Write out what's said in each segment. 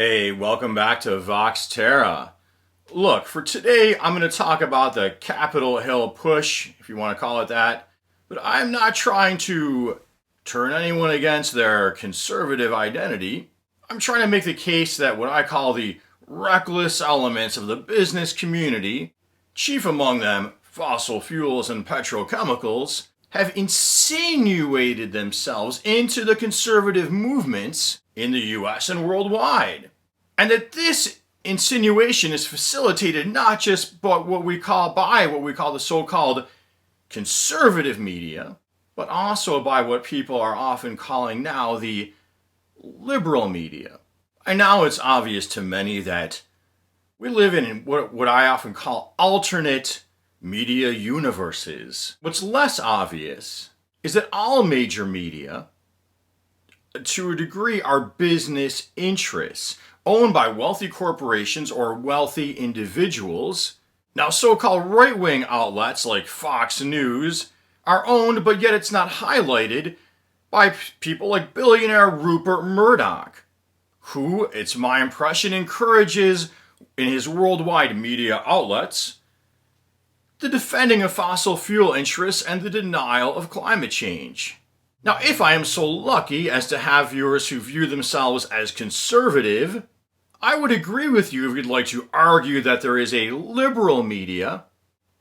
Hey, welcome back to Vox Terra. Look, for today, I'm going to talk about the Capitol Hill push, if you want to call it that. But I'm not trying to turn anyone against their conservative identity. I'm trying to make the case that what I call the reckless elements of the business community, chief among them fossil fuels and petrochemicals, have insinuated themselves into the conservative movements in the US and worldwide. And that this insinuation is facilitated not just by what we call the so-called conservative media, but also by what people are often calling now the liberal media. And now it's obvious to many that we live in what I often call alternate media universes. What's less obvious is that all major media, to a degree, are business interests owned by wealthy corporations or wealthy individuals. Now, so-called right-wing outlets like Fox News are owned, but yet it's not highlighted, by people like billionaire Rupert Murdoch, who, it's my impression, encourages in his worldwide media outlets the defending of fossil fuel interests and the denial of climate change. Now, if I am so lucky as to have viewers who view themselves as conservative, I would agree with you if you'd like to argue that there is a liberal media,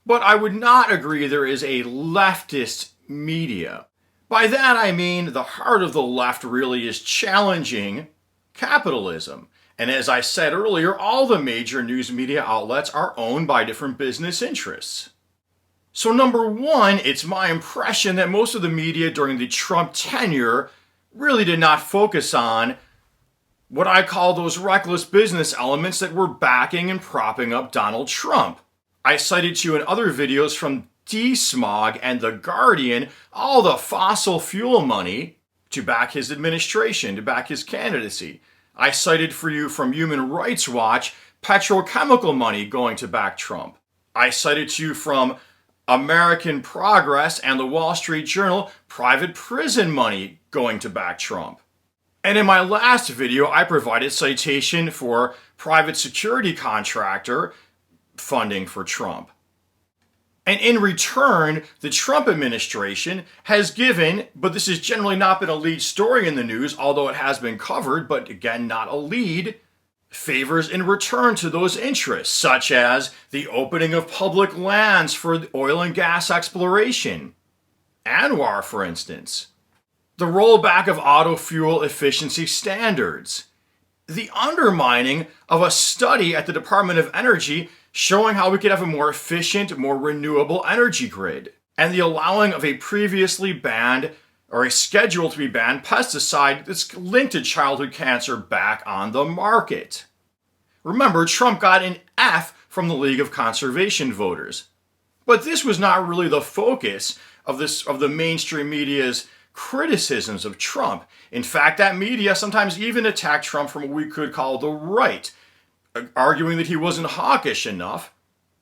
but I would not agree there is a leftist media. By that I mean the heart of the left really is challenging capitalism. And as I said earlier, all the major news media outlets are owned by different business interests. So number one, it's my impression that most of the media during the Trump tenure really did not focus on what I call those reckless business elements that were backing and propping up Donald Trump. I cited to you in other videos from Desmog and The Guardian all the fossil fuel money to back his administration, to back his candidacy. I cited for you from Human Rights Watch petrochemical money going to back Trump. I cited to you from American Progress and the Wall Street Journal private prison money going to back Trump. And in my last video, I provided citation for private security contractor funding for Trump. And in return, the Trump administration has given, but this has generally not been a lead story in the news, although it has been covered, but again, not a lead, favors in return to those interests, such as the opening of public lands for oil and gas exploration. Anwar, for instance. The rollback of auto fuel efficiency standards. The undermining of a study at the Department of Energy showing how we could have a more efficient, more renewable energy grid, and the allowing of a previously banned or a scheduled to be banned pesticide that's linked to childhood cancer back on the market. Remember, Trump got an F from the League of Conservation voters. But this was not really the focus of the mainstream media's criticisms of Trump. In fact, that media sometimes even attacked Trump from what we could call the right, arguing that he wasn't hawkish enough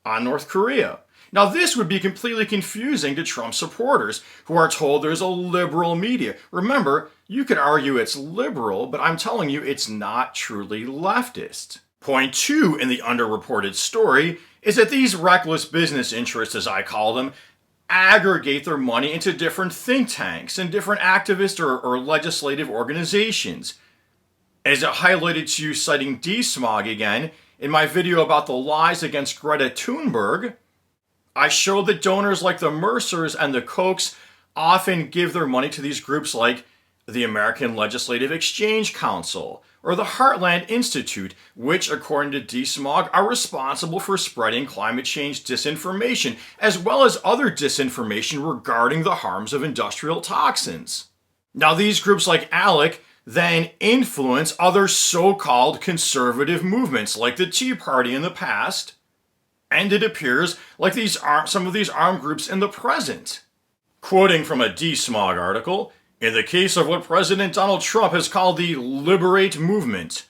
on North Korea. Now, this would be completely confusing to Trump supporters who are told there's a liberal media. Remember, you could argue it's liberal, but I'm telling you it's not truly leftist. Point two in the underreported story is that these reckless business interests, as I call them, aggregate their money into different think tanks and different activist or legislative organizations. As I highlighted to you citing Desmog again, in my video about the lies against Greta Thunberg, I showed that donors like the Mercers and the Kochs often give their money to these groups like the American Legislative Exchange Council or the Heartland Institute, which, according to Desmog, are responsible for spreading climate change disinformation, as well as other disinformation regarding the harms of industrial toxins. Now, these groups like ALEC then influence other so-called conservative movements like the Tea Party in the past, and it appears like some of these armed groups in the present. Quoting from a Desmog article, in the case of what President Donald Trump has called the Liberate movement,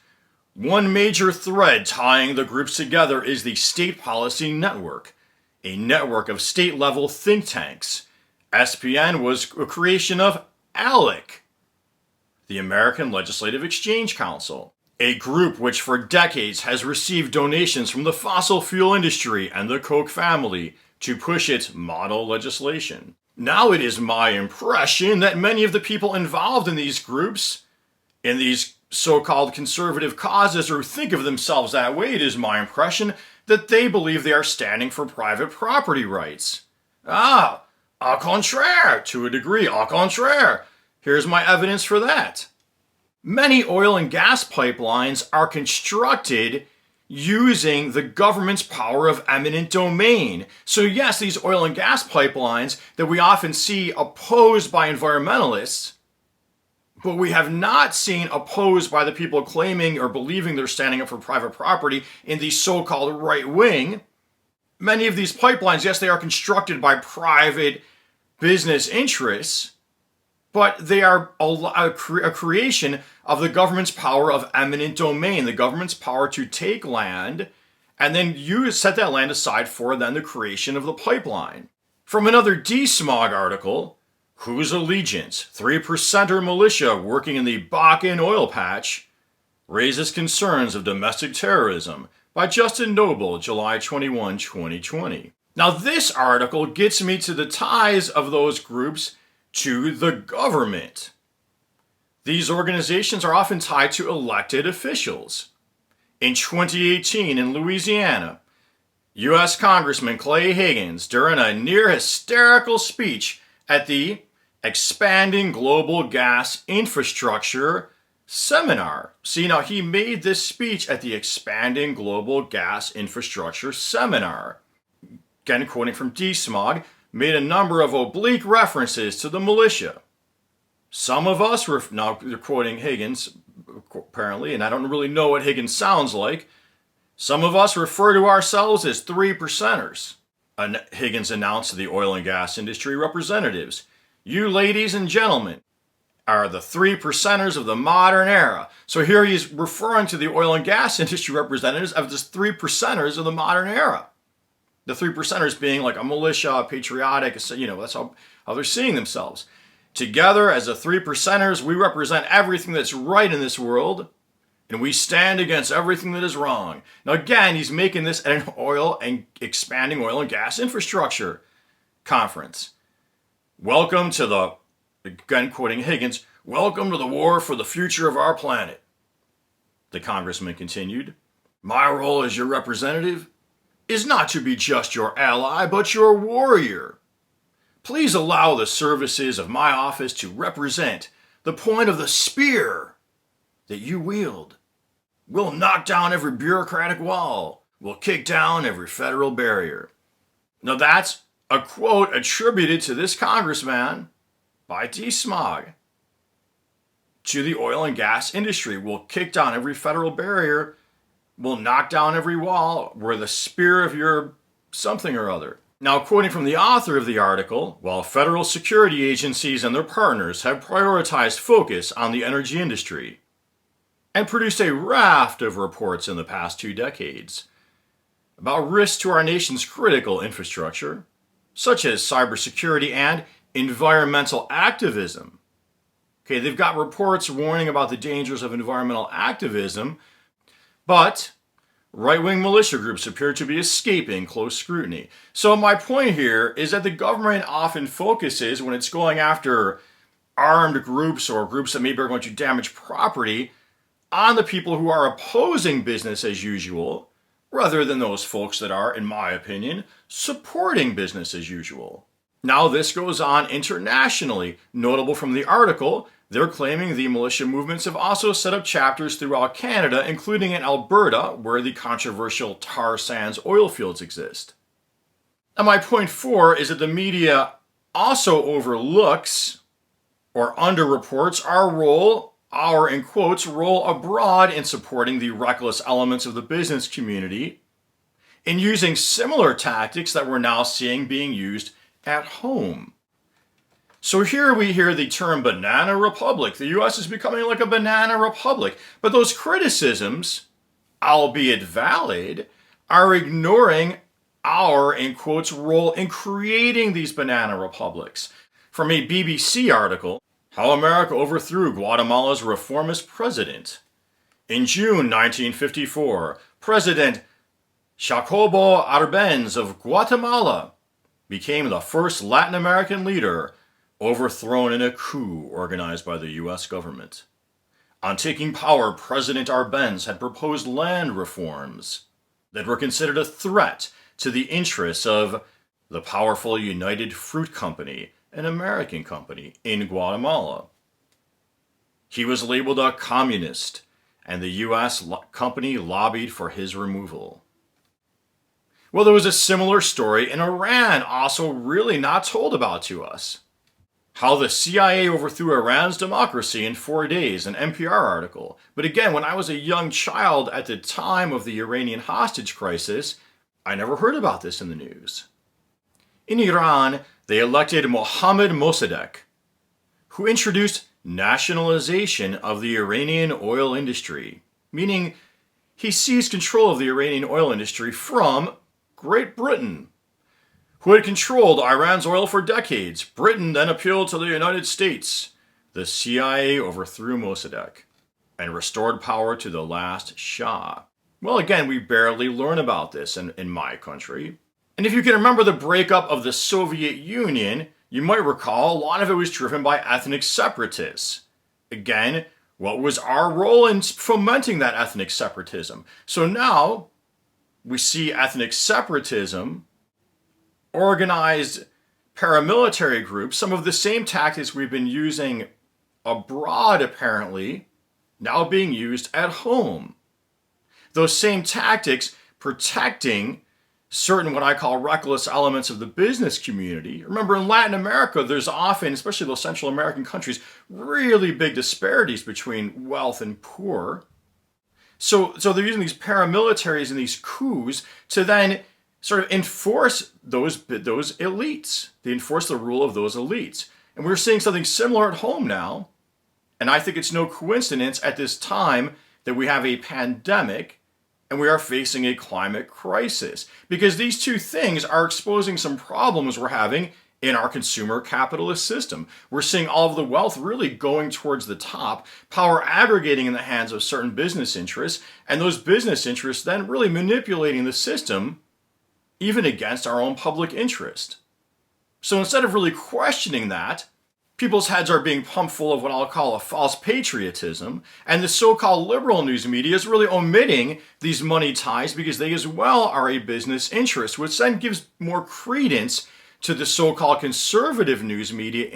one major thread tying the groups together is the State Policy Network, a network of state-level think tanks. SPN was a creation of ALEC, the American Legislative Exchange Council. a group which for decades has received donations from the fossil fuel industry and the Koch family to push its model legislation. Now it is my impression that many of the people involved in these groups, in these so-called conservative causes, or think of themselves that way, it is my impression that they believe they are standing for private property rights. Au contraire, to a degree, au contraire. Here's my evidence for that. Many oil and gas pipelines are constructed using the government's power of eminent domain. So yes, these oil and gas pipelines that we often see opposed by environmentalists, but we have not seen opposed by the people claiming or believing they're standing up for private property in the so-called right wing. Many of these pipelines, yes, they are constructed by private business interests, but they are a creation of the government's power of eminent domain, the government's power to take land and then set that land aside for then the creation of the pipeline. From another Desmog article, Whose Allegiance? 3%er militia working in the Bakken oil patch raises concerns of domestic terrorism, by Justin Nobel, July 21, 2020. Now this article gets me to the ties of those groups to the government. These organizations are often tied to elected officials. In 2018 in Louisiana, U.S. Congressman Clay Higgins, during a near hysterical speech at the Expanding Global Gas Infrastructure Seminar. See, now he made this speech at the Expanding Global Gas Infrastructure Seminar. Again, quoting from Desmog, made a number of oblique references to the militia. Some of us, now they're quoting Higgins, apparently, and I don't really know what Higgins sounds like. Some of us refer to ourselves as 3%ers. Higgins announced to the oil and gas industry representatives, "You ladies and gentlemen are the 3%ers of the modern era." So here he's referring to the oil and gas industry representatives of the 3%ers of the modern era. The 3%ers being like a militia, patriotic, that's how they're seeing themselves. Together as the 3%ers, we represent everything that's right in this world, and we stand against everything that is wrong. Now again, he's making this at an expanding oil and gas infrastructure conference. Welcome to again quoting Higgins, "Welcome to the war for the future of our planet." The congressman continued, "My role as your representative is not to be just your ally, but your warrior. Please allow the services of my office to represent the point of the spear that you wield. We'll knock down every bureaucratic wall. We'll kick down every federal barrier." Now that's a quote attributed to this congressman by Desmog to the oil and gas industry. "We'll kick down every federal barrier. We'll knock down every wall. We're the spear of your something or other." Now, quoting from the author of the article, while federal security agencies and their partners have prioritized focus on the energy industry and produced a raft of reports in the past 2 decades about risks to our nation's critical infrastructure, such as cybersecurity and environmental activism. Okay, they've got reports warning about the dangers of environmental activism, but right-wing militia groups appear to be escaping close scrutiny. So my point here is that the government often focuses, when it's going after armed groups or groups that maybe are going to damage property, on the people who are opposing business as usual, rather than those folks that are, in my opinion, supporting business as usual. Now this goes on internationally. Notable from the article, they're claiming the militia movements have also set up chapters throughout Canada, including in Alberta, where the controversial tar sands oil fields exist. And my point 4 is that the media also overlooks or underreports our, in quotes, role abroad in supporting the reckless elements of the business community in using similar tactics that we're now seeing being used at home. So here we hear the term banana republic. The U.S. is becoming like a banana republic. But those criticisms, albeit valid, are ignoring our, in quotes, role in creating these banana republics. From a BBC article, How America Overthrew Guatemala's Reformist President. In June 1954, President Jacobo Arbenz of Guatemala became the first Latin American leader overthrown in a coup organized by the U.S. government. On taking power, President Arbenz had proposed land reforms that were considered a threat to the interests of the powerful United Fruit Company, an American company in Guatemala. He was labeled a communist, and the U.S. company lobbied for his removal. Well, there was a similar story in Iran, also really not told about to us. How the CIA overthrew Iran's democracy in 4 days, an NPR article. But again, when I was a young child at the time of the Iranian hostage crisis, I never heard about this in the news. In Iran, they elected Mohammad Mossadegh, who introduced nationalization of the Iranian oil industry, meaning he seized control of the Iranian oil industry from Great Britain, who had controlled Iran's oil for decades. Britain then appealed to the United States. The CIA overthrew Mossadegh and restored power to the last Shah. Well, again, we barely learn about this in my country. And if you can remember the breakup of the Soviet Union, you might recall a lot of it was driven by ethnic separatists. Again, what was our role in fomenting that ethnic separatism? So now we see ethnic separatism, organized paramilitary groups, some of the same tactics we've been using abroad apparently, now being used at home. Those same tactics protecting certain what I call reckless elements of the business community. Remember, in Latin America, there's often, especially those Central American countries, really big disparities between wealth and poor. So they're using these paramilitaries and these coups to then sort of enforce those elites. They enforce the rule of those elites. And we're seeing something similar at home now. And I think it's no coincidence at this time that we have a pandemic and we are facing a climate crisis, because these two things are exposing some problems we're having in our consumer capitalist system. We're seeing all of the wealth really going towards the top, power aggregating in the hands of certain business interests, and those business interests then really manipulating the system even against our own public interest. So instead of really questioning that, people's heads are being pumped full of what I'll call a false patriotism, and the so-called liberal news media is really omitting these money ties because they as well are a business interest, which then gives more credence to the so-called conservative news media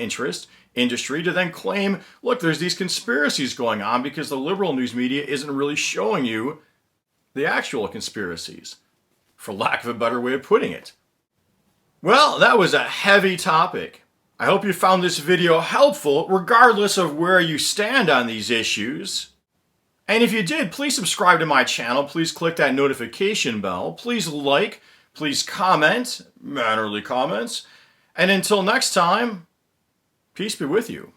industry to then claim, look, there's these conspiracies going on because the liberal news media isn't really showing you the actual conspiracies, for lack of a better way of putting it. Well, that was a heavy topic. I hope you found this video helpful, regardless of where you stand on these issues. And if you did, please subscribe to my channel. Please click that notification bell. Please like, please comment, mannerly comments. And until next time, peace be with you.